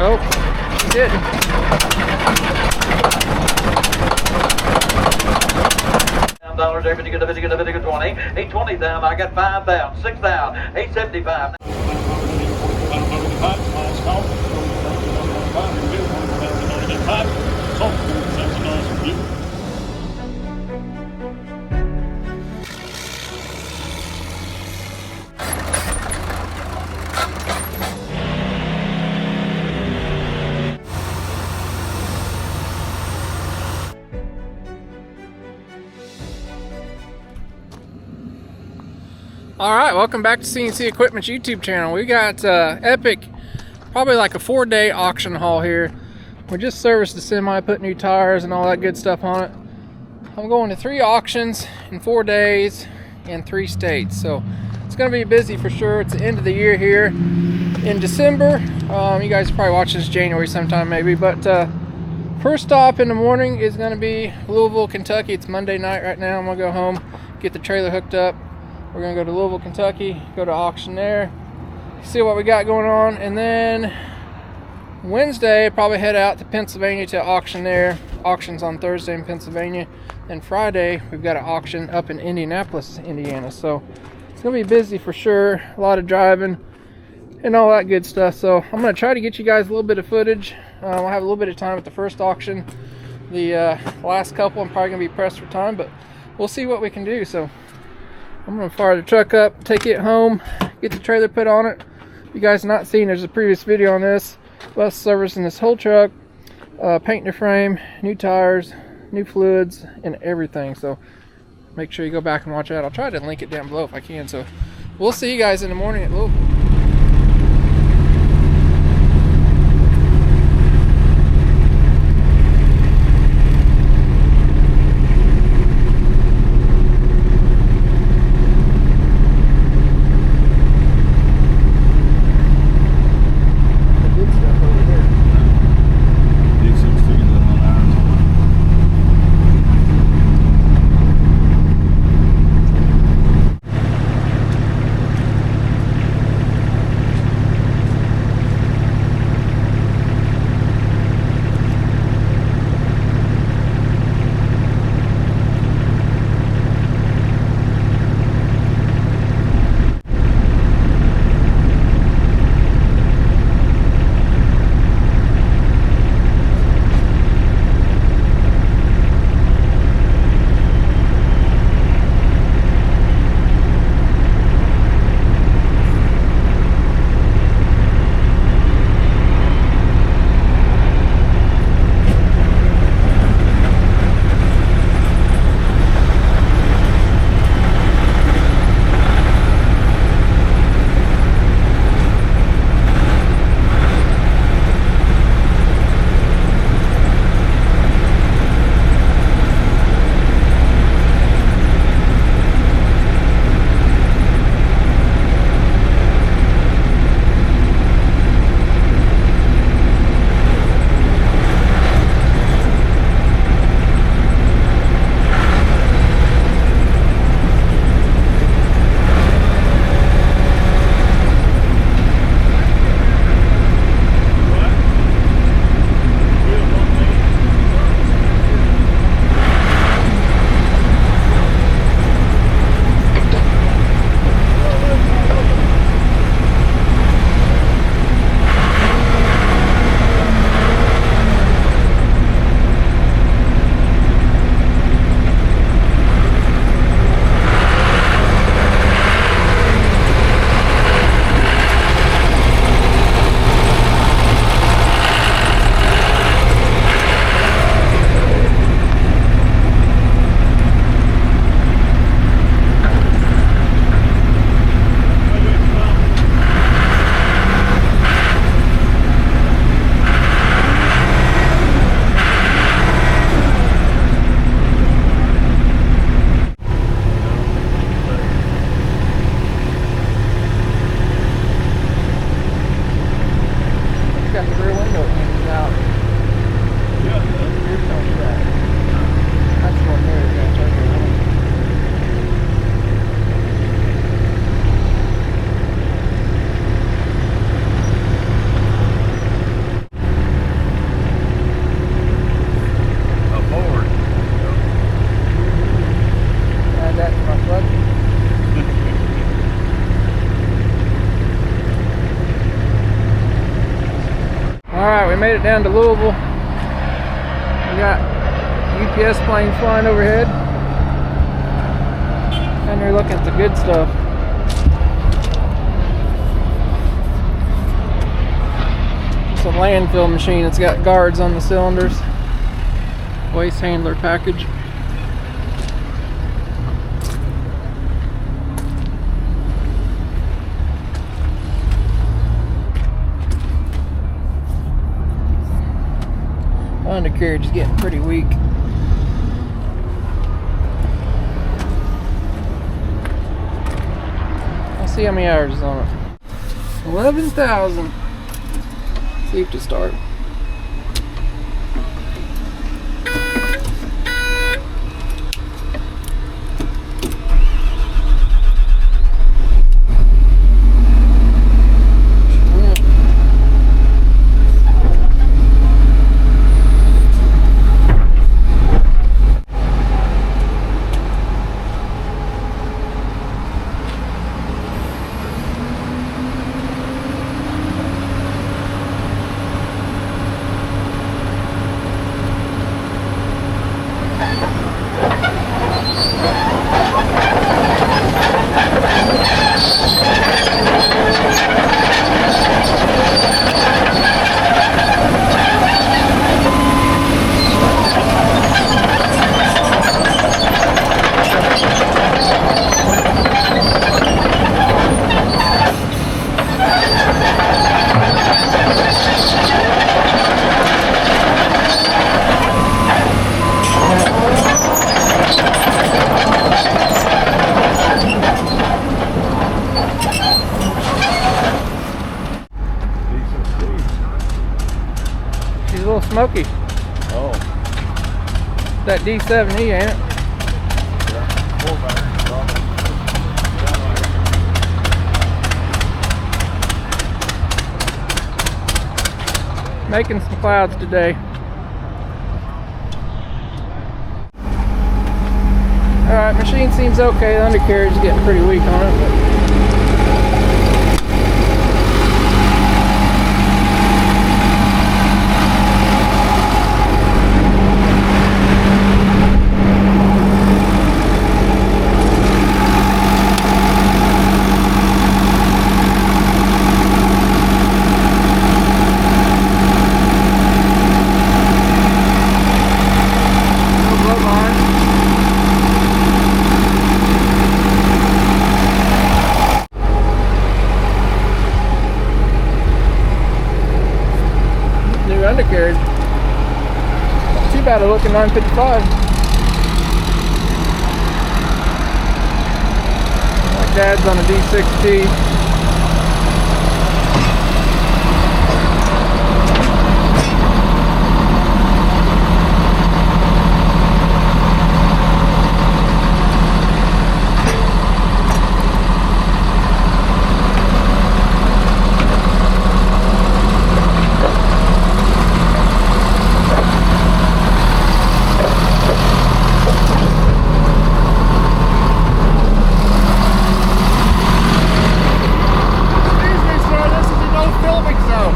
Oh, he didn't. $10 every ticket, 20, 820,000. I got 5,000, 6,000, 875. Alright, welcome back to CNC Equipment's YouTube channel. We got epic, probably like a 4-day auction haul here. We just serviced the semi, put new tires and all that good stuff on it. I'm going to 3 auctions in 4 days in 3 states. So it's going to be busy for sure. It's the end of the year here in December. You guys probably watch this January sometime maybe. But first stop in the morning is going to be Louisville, Kentucky. It's Monday night right now. I'm going to go home, get the trailer hooked up. We're going to go to Louisville, Kentucky, go to auction there, see what we got going on, and then Wednesday probably head out to Pennsylvania to auction there. Auctions on Thursday in Pennsylvania. Then Friday we've got an auction up in Indianapolis, Indiana. So it's going to be busy for sure. A lot of driving and all that good stuff. So I'm going to try to get you guys a little bit of footage. We'll have a little bit of time at the first auction. The last couple I'm probably going to be pressed for time, but we'll see what we can do. So I'm going to fire the truck up, take it home, get the trailer put on it. If you guys not seen, there's a previous video on this. Us servicing this whole truck, painting the frame, new tires, new fluids, and everything. So make sure you go back and watch that. I'll try to link it down below if I can. So we'll see you guys in the morning at Louisville. Alright, we made it down to Louisville. We got UPS plane flying overhead. And you're looking at the good stuff. It's a landfill machine. It's got guards on the cylinders. Waste handler package. Undercarriage is getting pretty weak. Let's see how many hours is on it. 11,000. Safe to start. She's a little smoky. Oh. That D7E, ain't it? Making some clouds today. Alright, machine seems okay. The undercarriage is getting pretty weak on it. But undercarriage. Not too bad a looking 955. My dad's on a D6T.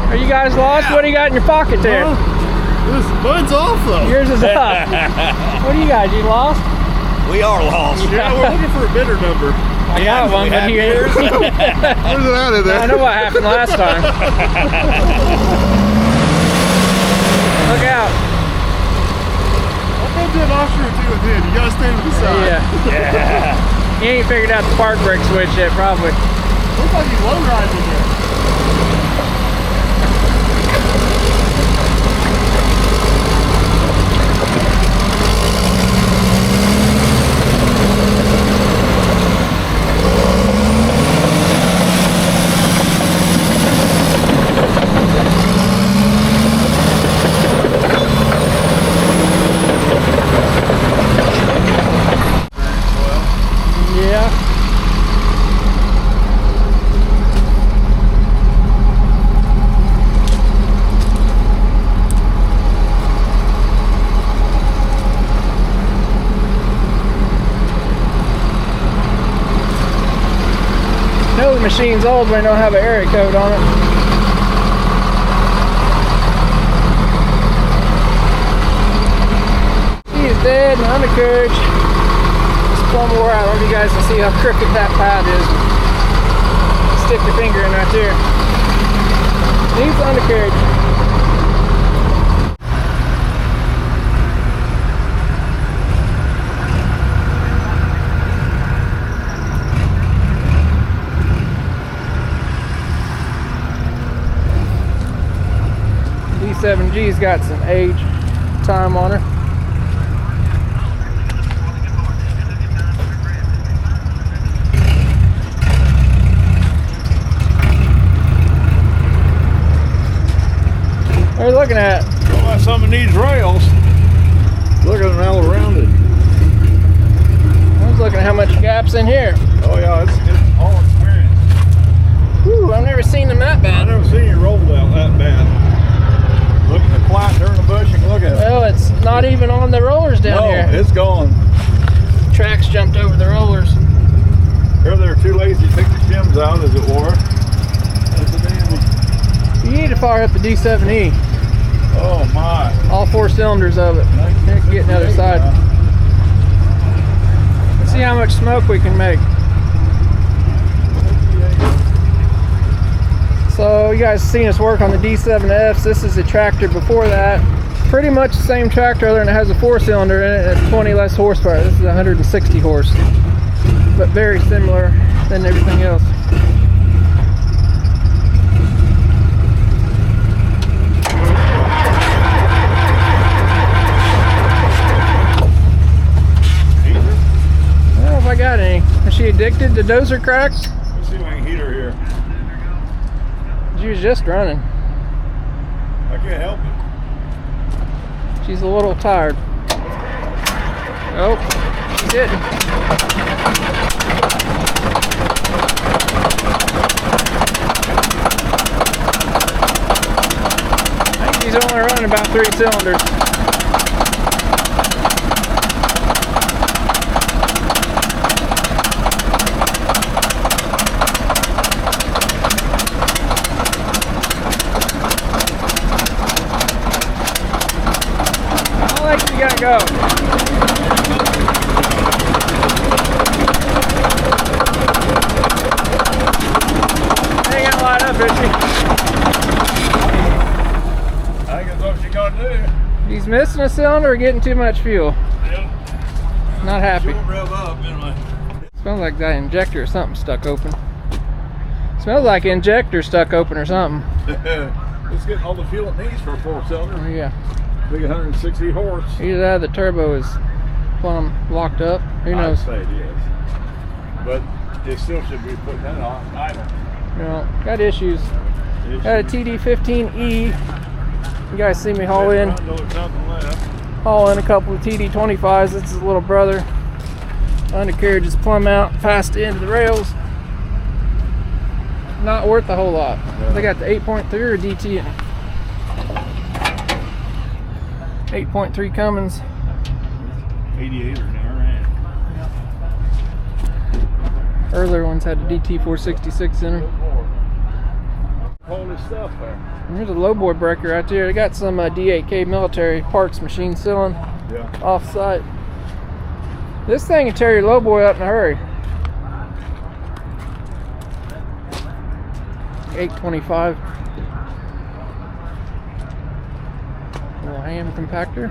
Are you guys lost? What do you got in your pocket there? Mine's off though. Yours is up. What do you guys? You lost? We are lost. Yeah, we're looking for a bidder number. I got one, but yours. Where's it out of there? I know what happened last time. Look out. I'll come to an offshore or two with him. You gotta stay to the side. Yeah. He ain't figured out the park brake switch yet, probably. Looks like he's low riding here. The machine's old, but I don't have an area code on it. undercarriage. It's plumb wore out. I don't know if you guys can see how crooked that pad is. Stick your finger in right there. Needs the undercarriage. D7G's got some age time on her. What are you looking at? Well, some of these rails. Look at them all around it. I was looking at how much gap's in here. Oh yeah, it's all experience. Whew, I've never seen them that I've bad. never seen you roll that bad. Look at the flat during the bushing. Look at it. Well, it's not even on the rollers down here. No, it's gone. Tracks jumped over the rollers. Here they're too lazy to take the shims out, as it were. That's a damn. You need to fire up the D7E. Oh my. All 4 cylinders of it. Get the other side. Let's see how much smoke we can make. So you guys seen us work on the D7Fs. This is a tractor before that. Pretty much the same tractor, other than it has a 4-cylinder in it. It's 20 less horsepower. This is 160 horse, but very similar than everything else. I don't know if I got any. Is she addicted to dozer cracks? Let's see if I can heat her here. She was just running. I can't help it. She's a little tired. Oh, she didn't. I think she's only running about 3 cylinders. You gotta go. Ain't gonna light up, is she? I think that's what she gonna do. He's missing a cylinder or getting too much fuel. Yeah. Not happy. She'll rev up anyway. Smells like that injector or something stuck open. Smells like injector stuck open or something. It's getting all the fuel it needs for a 4-cylinder. Oh yeah. Big 160 horse. Either that or the turbo is plumb locked up. Who knows? I'd say it is. But it still should be putting that on idle. You know, got issues. Got a TD15E. You guys see me haul in a couple of TD25s. This is his little brother. Undercarriage is plumb out past the end of the rails. Not worth a whole lot. Yeah. They got the 8.3 or DT in it. 8.3 Cummins. 88 or never ran. Earlier ones had a DT 466 in them. All this stuff there. And here's a low boy breaker right there. They got some D8K military parts machine sealing Yeah. off site. This thing can tear your low boy up in a hurry. 825. Little ham compactor.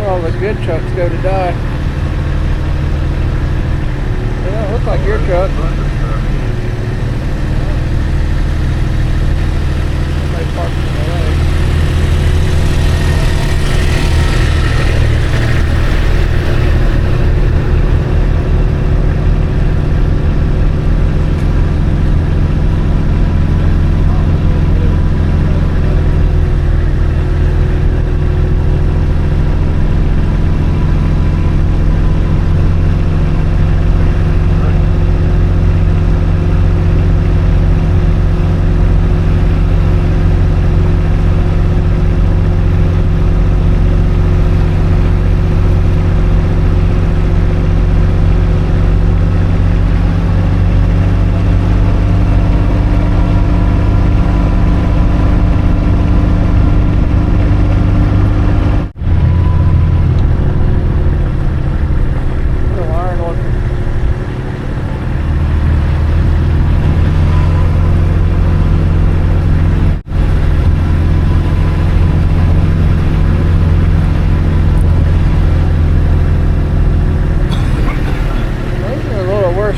all the good trucks go to die. Yeah, it looks like your truck. Somebody parked in the way.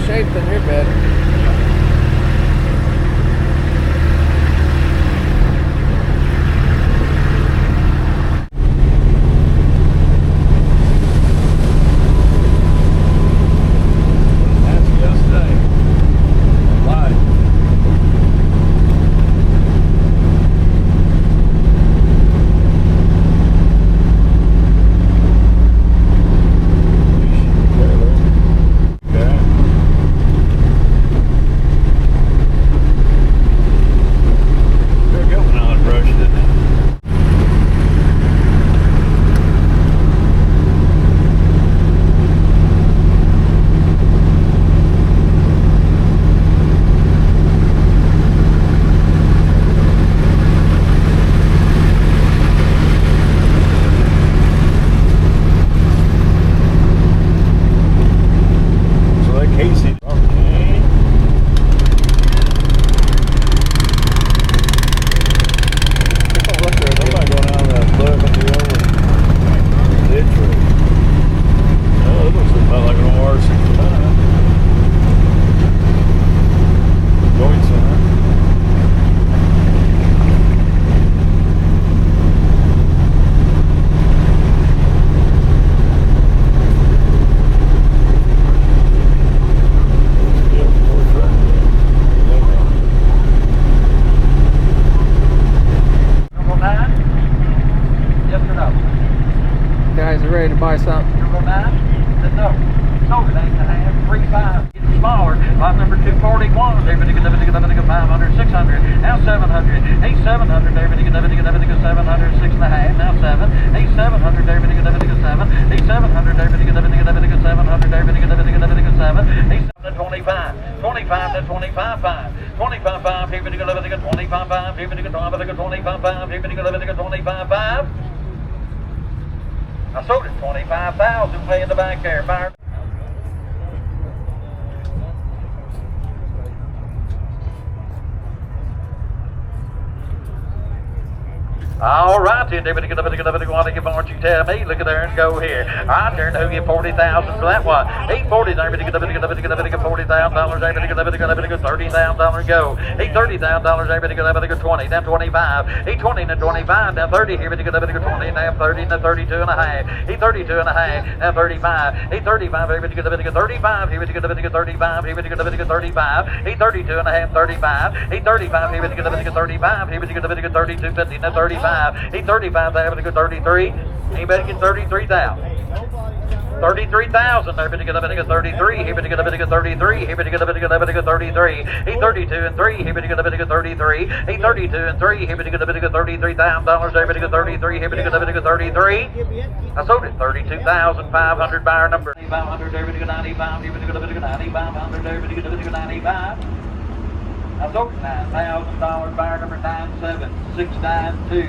Shape than your bed. Guys are ready to buy something. Number 9? No. Sold it 8.5, 3.5. Getting smaller. Lot number 241. Everybody get 500, 600. Now 700. 8,700. Everybody get 700, 6.5. Now 7. 8,700. Everybody get 7. 8,700. Everybody get 700. Everybody get 7. 8,700. 25. 25 to 25. 25. 5. Everybody get 25. 5. Everybody get 25. 5. Everybody get 25. I sold it 25,000. Play in the back there, buyer. All right, then, David, what you tell me? Look at there and go here. I turn who get 40,000 for that one. 840, David, $40,000, David, $30,000 go. $30,000, David, 20, now 25. 820 to 25, now 30 here, David, 20, now 30, now 32 and a half. 832 and a half, now 35. 835, David, 35, here, David, 35, here, David, 35. 832 and a half, 35. 835, here, David, 35, here, David, 32.50, now 35. 835, they have a good 33. Anybody get 33,000? 33,000. Everybody get a bit of 33. Everybody get a bit of 33. Everybody get a bit of 33. 832 and 3. Everybody get a bit of 33. 832 and 3. Everybody get a bit of $33,000. Everybody get 33. Everybody get a bit of 33. I sold it 32,500. Buyer number 500. Everybody get 95. Everybody get a bit of 9,500. Everybody get a bit of 95. I sold it $9,000. Buyer number 97692.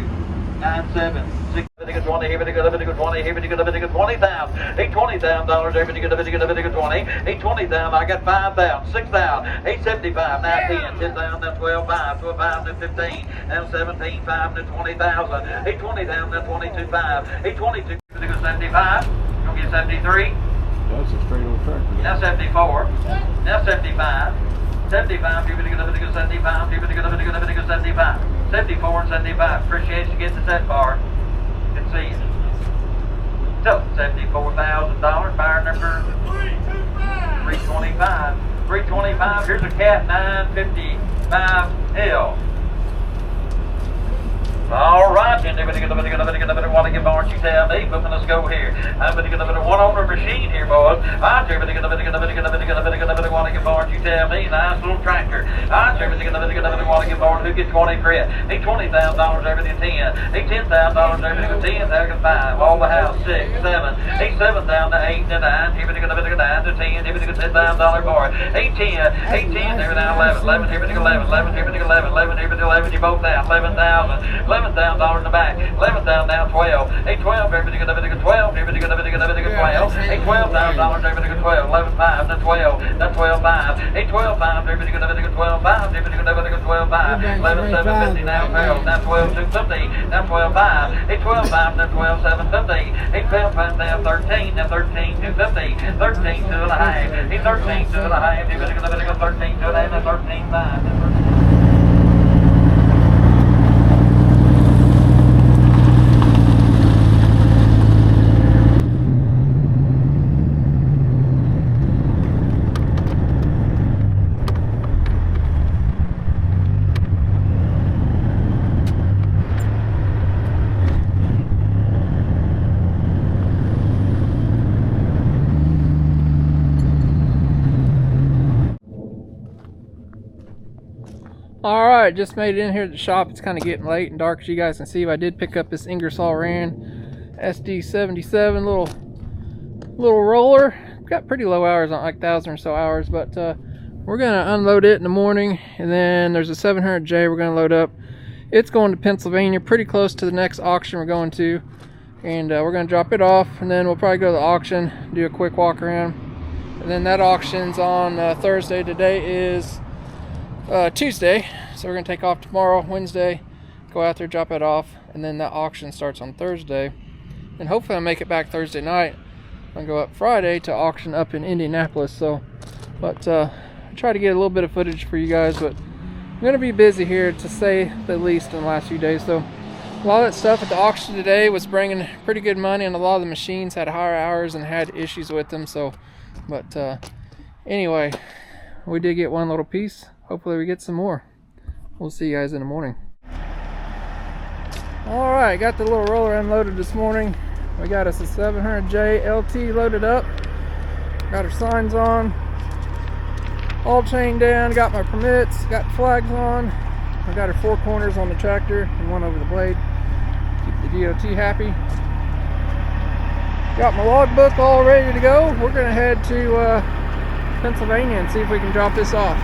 976. 20, here we go, 20, here we go, 20,000. $20,000, everybody get a 20. $20,000, I got 5,000, 6,000, 875, now 10, 10,000, now 12, 5, 12, 5, now 15, now 17, 5, now 20,000, 820,000, now 22, 5, 822. 75. Gonna get 73. That's a straight old tractor. Now 74. Now 75. 75. You're gonna get 75. You're gonna get 75. 74 and 75. Appreciate you getting us that far. Good to see you. So $74,000. Buyer number 325. 325. Here's a cat 955L. All right, then want to get Barnes, you tell me, but let's go here. I'm going to get a one owner machine here, boys. I'm want to get Barnes, you tell me, nice little tractor. I'm want to get Barnes, who gets 20 credit? He $20,000 everything 10. He $10,000 everything 10, there can 5. All the house 6, 7. He 7 down to 8 to 9. He going to get 9 to 10. He going to get $10,000 bar. 8, 10, 8, 10, there now 11. 11, here we go 11. 11, here we go 11. 11, here we go 11. You both out. 11,000. $11,000 in the back. 11,000 down 12. Hey 12, everything good, everything good 12. Everything good, everything good, everything good 12. Hey $12,000, everything good 12. 11,500, then 12. Then 12,500. Hey 12,500, everything good, everything good 12,500. Everything good, everything good 12,500. 11,750 now 12. Now 12,250. Now 12,500. Hey 12,500, then 12,750. Hey 12,500 now 13. Now 13,250. 13,2 and a half. Hey 13,2 and a half. Everything good, everything good 13,2 and a half. Now 13,500. Alright, just made it in here at the shop. It's kind of getting late and dark, as you guys can see. But I did pick up this Ingersoll Rand SD77 little roller. Got pretty low hours on, like 1,000 or so hours, but we're gonna unload it in the morning, and then there's a 700J we're gonna load up. It's going to Pennsylvania, pretty close to the next auction we're going to, and we're gonna drop it off, and then we'll probably go to the auction, do a quick walk around, and then that auction's on Thursday. Today is Tuesday, so we're gonna take off tomorrow, Wednesday, go out there, drop it off, and then that auction starts on Thursday, and hopefully I'll make it back Thursday night and go up Friday to auction up in Indianapolis. So, but I try to get a little bit of footage for you guys, but I'm gonna be busy here, to say the least, in the last few days. So a lot of that stuff at the auction today was bringing pretty good money, and a lot of the machines had higher hours and had issues with them. So, but anyway, we did get one little piece. Hopefully we get some more. We'll see you guys in the morning. Alright, got the little roller unloaded this morning. We got us a 700J LT loaded up. Got our signs on. All chained down. Got my permits. Got the flags on. I got our 4 corners on the tractor and one over the blade. Keep the DOT happy. Got my logbook all ready to go. We're going to head to Pennsylvania and see if we can drop this off.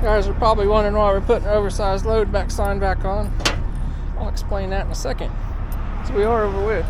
Guys are probably wondering why we're putting our oversized load sign back on. I'll explain that in a second. So we are over with.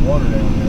water down there.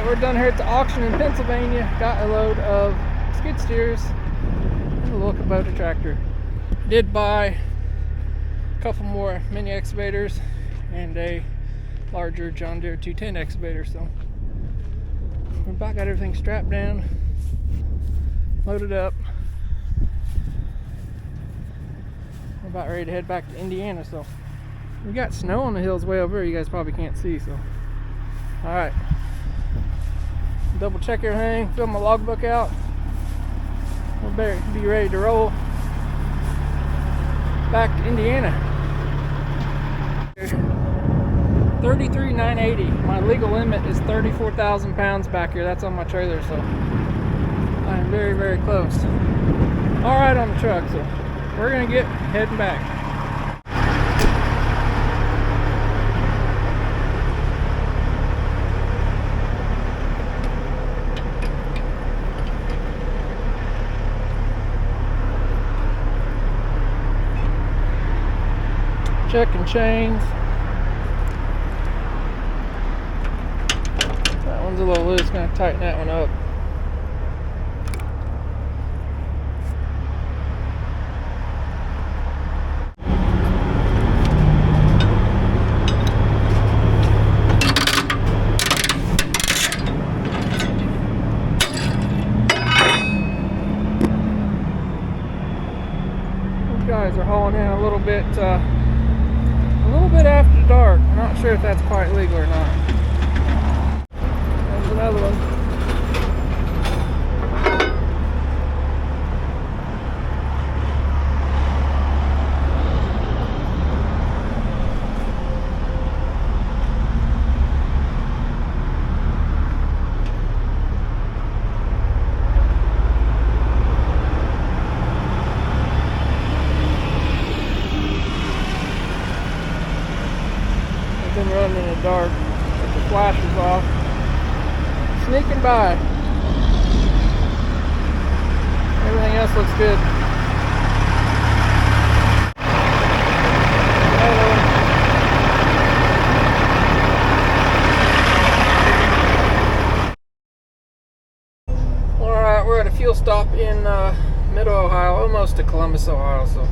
We're done here at the auction in Pennsylvania. Got a load of skid steers and a little Kubota tractor. Did buy a couple more mini excavators and a larger John Deere 210 excavator. So we about got everything strapped down, loaded up. We're about ready to head back to Indiana. So we got snow on the hills way over here. You guys probably can't see. So all right. Double check everything, fill my logbook out. We'll be ready to roll back to Indiana. 33,980. My legal limit is 34,000 pounds back here. That's on my trailer, so I am very, very close. All right on the truck, so we're gonna get heading back. Checking chains. That one's a little loose, gonna tighten that one up. These guys are hauling in a little bit after dark. I'm not sure if that's quite legal or not. There's another one. been running in the dark with the flashes off. Sneaking by. Everything else looks good. Alright, we're at a fuel stop in Middle Ohio, almost to Columbus, Ohio, so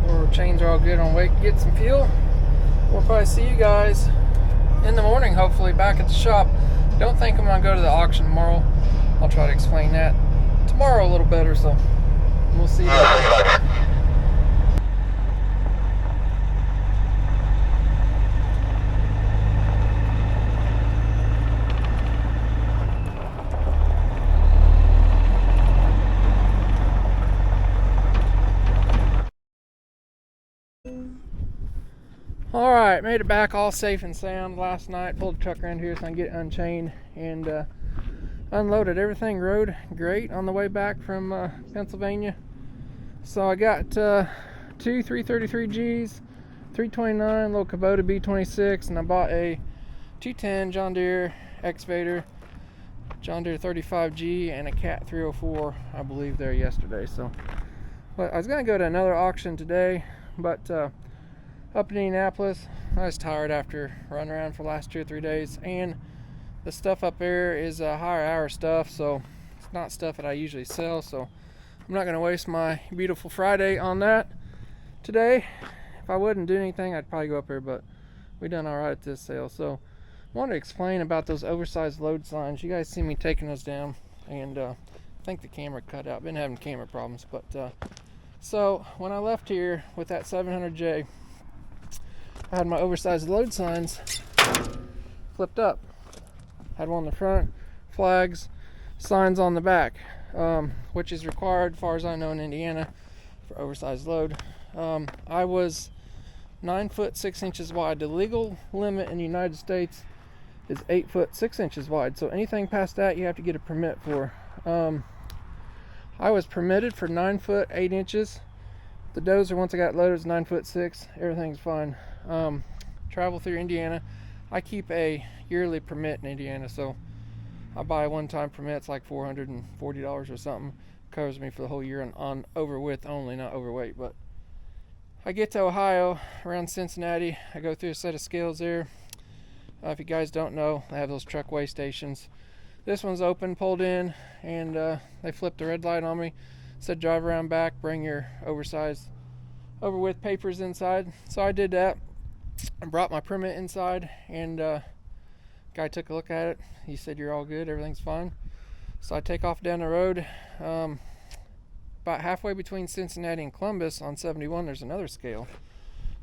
our chains are all good on way to get some fuel. We'll probably see you guys in the morning, hopefully, back at the shop. Don't think I'm going to go to the auction tomorrow. I'll try to explain that tomorrow a little better, so we'll see you guys. Alright, made it back all safe and sound last night. Pulled the truck around here so I can get it unchained and unloaded. Everything rode great on the way back from Pennsylvania. So I got two 333Gs, 329 little Kubota B26, and I bought a 210 John Deere excavator, John Deere 35G, and a Cat 304, I believe, there yesterday. So but I was going to go to another auction today, but up in Indianapolis, I was tired after running around for the last 2 or 3 days, and the stuff up there is higher hour stuff, so it's not stuff that I usually sell, so I'm not going to waste my beautiful Friday on that today. If I wouldn't do anything, I'd probably go up there, but we done all right at this sale. So I wanted to explain about those oversized load signs. You guys see me taking those down, and I think the camera cut out. Been having camera problems, but so when I left here with that 700J, I had my oversized load signs flipped up. Had one on the front, flags, signs on the back, which is required, as far as I know, in Indiana for oversized load. I was 9 foot 6 inches wide. The legal limit in the United States is 8 foot 6 inches wide. So anything past that, you have to get a permit for. I was permitted for 9 foot 8 inches. The dozer, once I got loaded, is 9 foot 6. Everything's fine. Travel through Indiana. I keep a yearly permit in Indiana, so I buy a one-time permit. It's like $440 or something. Covers me for the whole year on over width only, not overweight. But I get to Ohio, around Cincinnati. I go through a set of scales there. If you guys don't know, I have those truck weigh stations. This one's open, pulled in, and they flipped the red light on me. Said drive around back, bring your oversized over width papers inside. So I did that. I brought my permit inside, and guy took a look at it. He said, you're all good, everything's fine. So I take off down the road. About halfway between Cincinnati and Columbus on 71, there's another scale.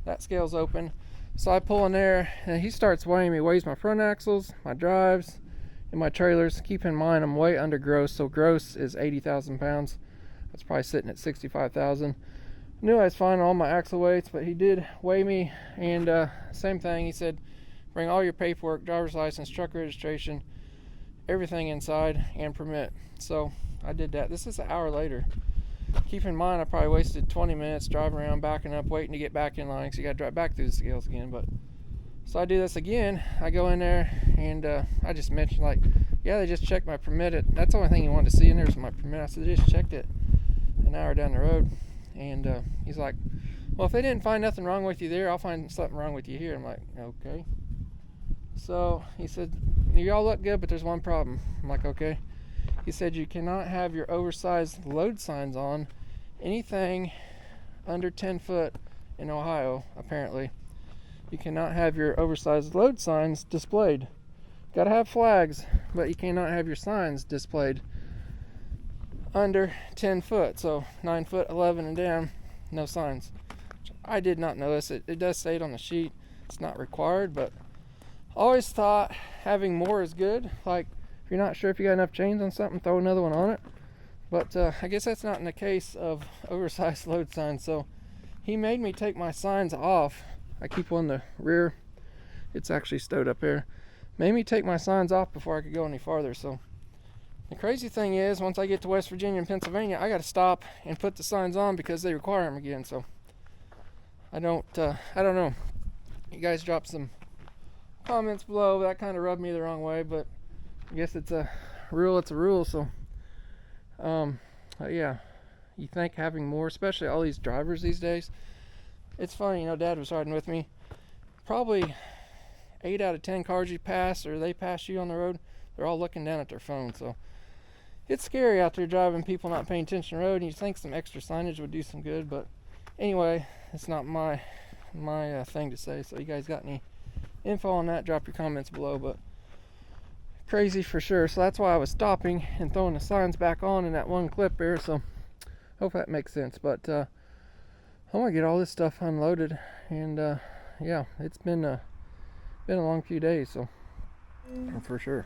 That scale's open. So I pull in there, and he starts weighing me. Weighs my front axles, my drives, and my trailers. Keep in mind, I'm way under gross. So gross is 80,000 pounds. That's probably sitting at 65,000. Knew I was fine on all my axle weights, but he did weigh me, and same thing. He said, bring all your paperwork, driver's license, truck registration, everything inside, and permit. So I did that. This is an hour later. Keep in mind, I probably wasted 20 minutes driving around, backing up, waiting to get back in line, because you got to drive back through the scales again. But so I do this again. I go in there, and I just mentioned, like, yeah, they just checked my permit. That's the only thing he wanted to see in there was my permit. I said, they just checked it an hour down the road. And he's like, well, if they didn't find nothing wrong with you there, I'll find something wrong with you here. I'm like, okay. So he said, you all look good, but there's one problem. I'm like, okay. He said, you cannot have your oversized load signs on anything under 10 foot in Ohio, apparently. You cannot have your oversized load signs displayed. Got to have flags, but you cannot have your signs displayed under 10 foot. So 9 foot, 11 and down, no signs. I did not know this. It does say it on the sheet. It's not required, but always thought having more is good. Like, if you're not sure if you got enough chains on something, throw another one on it. But I guess that's not in the case of oversized load signs. So he made me take my signs off. I keep one in the rear. It's actually stowed up here. Made me take my signs off before I could go any farther. So the crazy thing is, once I get to West Virginia and Pennsylvania, I got to stop and put the signs on because they require them again. So I don't know. You guys drop some comments below. That kind of rubbed me the wrong way, but I guess it's a rule. It's a rule. So, yeah, you think having more, especially all these drivers these days. It's funny, you know, Dad was riding with me. Probably 8 out of 10 cars you pass or they pass you on the road, they're all looking down at their phone. So it's scary out there driving, people not paying attention to the road, and you think some extra signage would do some good, but anyway, it's not my thing to say. So you guys got any info on that, drop your comments below. But crazy for sure. So that's why I was stopping and throwing the signs back on in that one clip there. So hope that makes sense. But I'm gonna get all this stuff unloaded, and yeah, it's been a long few days, so for sure.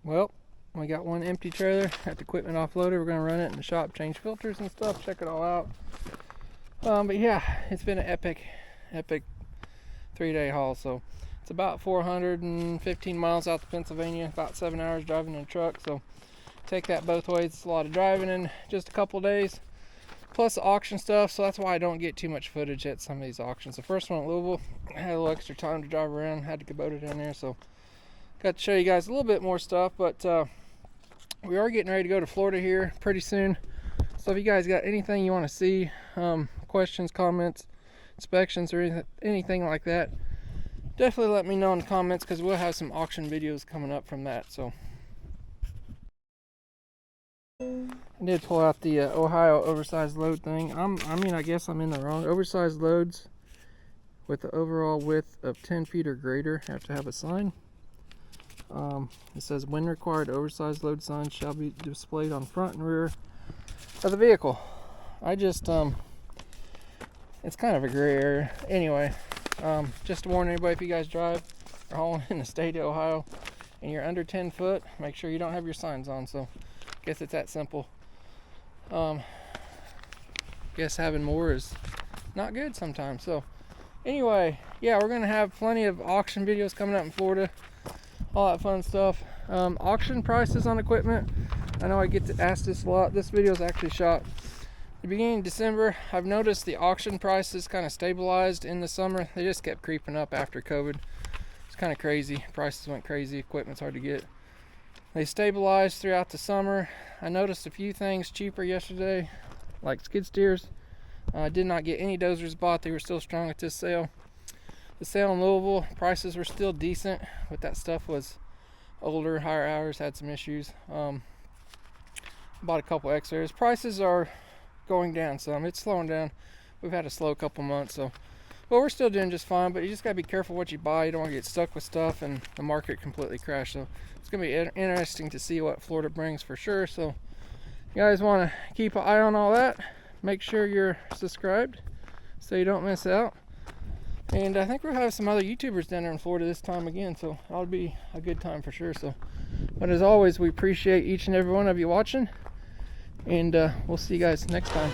Well, we got one empty trailer, got the equipment offloaded. We're gonna run it in the shop, change filters and stuff, check it all out. But yeah, it's been an epic 3-day haul. So it's about 415 miles out to Pennsylvania, about 7 hours driving in a truck. So take that both ways. It's a lot of driving in just a couple days, plus the auction stuff. So that's why I don't get too much footage at some of these auctions. The first one at Louisville, I had a little extra time to drive around, had to Kubota down there, so got to show you guys a little bit more stuff. But we are getting ready to go to Florida here pretty soon. So if you guys got anything you want to see, questions, comments, inspections, or anything like that, definitely let me know in the comments, because we'll have some auction videos coming up from that. So I did pull out the Ohio oversized load thing. I guess I'm in the wrong. Oversized loads with the overall width of 10 feet or greater have to have a sign. It says when required, oversized load signs shall be displayed on front and rear of the vehicle. I just it's kind of a gray area. Anyway, just to warn anybody, if you guys drive or hauling in the state of Ohio and you're under 10 foot, make sure you don't have your signs on. So I guess it's that simple. Guess having more is not good sometimes. So anyway, yeah, we're gonna have plenty of auction videos coming up in Florida. all that fun stuff. Auction prices on equipment. I know I get to ask this a lot. This video is actually shot the beginning of December. I've noticed the auction prices kind of stabilized in the summer. They just kept creeping up after COVID. It's kind of crazy. Prices went crazy. Equipment's hard to get. They stabilized throughout the summer. I noticed a few things cheaper yesterday, like skid steers. I did not get any dozers bought. They were still strong at this sale. The sale in Louisville, prices were still decent, but that stuff was older, higher hours, had some issues. Bought a couple X-Airs. Prices are going down some. It's slowing down. We've had a slow couple months, so well, we're still doing just fine, but you just got to be careful what you buy. You don't want to get stuck with stuff and the market completely crash. So it's going to be interesting to see what Florida brings for sure. So you guys want to keep an eye on all that. Make sure you're subscribed so you don't miss out. And I think we'll have some other YouTubers down there in Florida this time again, so that'll be a good time for sure. So, but as always, we appreciate each and every one of you watching, and we'll see you guys next time.